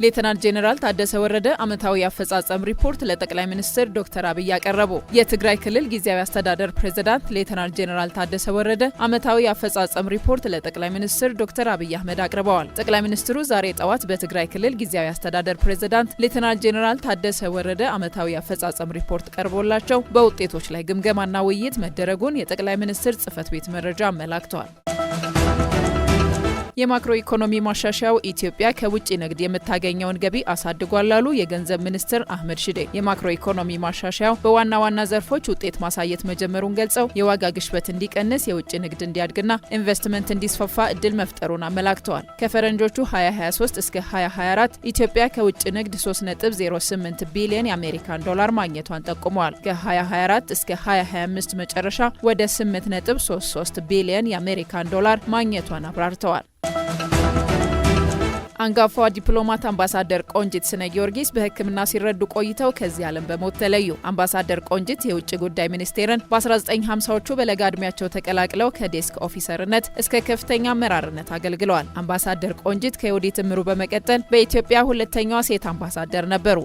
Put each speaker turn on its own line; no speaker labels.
ሌተናንት ጄኔራል ታደሰ ወረደ ዓመታዊ አፈጻጸም ሪፖርት ለጠቅላይ ሚኒስትር ዶክተር አብይ አቀረቡ። የትግራይ ክልል ጊዜያዊ አስተዳደር ፕሬዝዳንት ሌተናንት ጄኔራል ታደሰ ወረደ ዓመታዊ አፈጻጸም ሪፖርት ለጠቅላይ ሚኒስትር ዶክተር አብይ አህመድ አቅርበዋል። ጠቅላይ ሚኒስትሩ ዛሬ ጠዋት በትግራይ ክልል ጊዜያዊ አስተዳደር ፕሬዝዳንት ሌተናንት ጄኔራል ታደሰ ወረደ ዓመታዊ አፈጻጸም ሪፖርት ቀርቦላቸው በውጤቶች ላይ ግምገማና ውይይት መደረጉን የጠቅላይ ሚኒስትር ጽሕፈት ቤት መረጃ አመላክቷል። የማክሮ ኢኮኖሚ ማሻሻያው ኢትዮጵያ ከውጭ ንግድ የምታገኘውን ገቢ አሳድጓል ላሉ የገንዘብ ሚኒስትር አህመድ ሺዴ። የማክሮ ኢኮኖሚ ማሻሻያው በዋና ዋና ዘርፎች ውጤት ማሳየት መጀመሩን ገልጸው የዋጋ ግሽበት እንዲቀንስ፣ የውጭ ንግድ እንዲያድግና ኢንቨስትመንት እንዲስፋፋ እድል መፍጠሩን አመላክተዋል። ከፈረንጆቹ 2023 እስከ 2024 ኢትዮጵያ ከውጭ ንግድ 3.08 ቢሊዮን የአሜሪካን ዶላር ማግኘቷን ጠቁመዋል። ከ2024 እስከ 2025 መጨረሻ ወደ 8.33 ቢሊዮን የአሜሪካን ዶላር ማግኘቷን አብራርተዋል። አንጋፋዋ ዲፕሎማት አምባሳደር ቆንጂት ስነ ጊዮርጊስ በሕክምና ሲረዱ ቆይተው ከዚህ ዓለም በሞት ተለዩ። አምባሳደር ቆንጂት የውጭ ጉዳይ ሚኒስቴርን በ1950ዎቹ በለጋ ዕድሜያቸው ተቀላቅለው ከዴስክ ኦፊሰርነት እስከ ከፍተኛ አመራርነት አገልግለዋል። አምባሳደር ቆንጂት ከዮዲት እምሩ በመቀጠል በኢትዮጵያ ሁለተኛዋ ሴት አምባሳደር ነበሩ።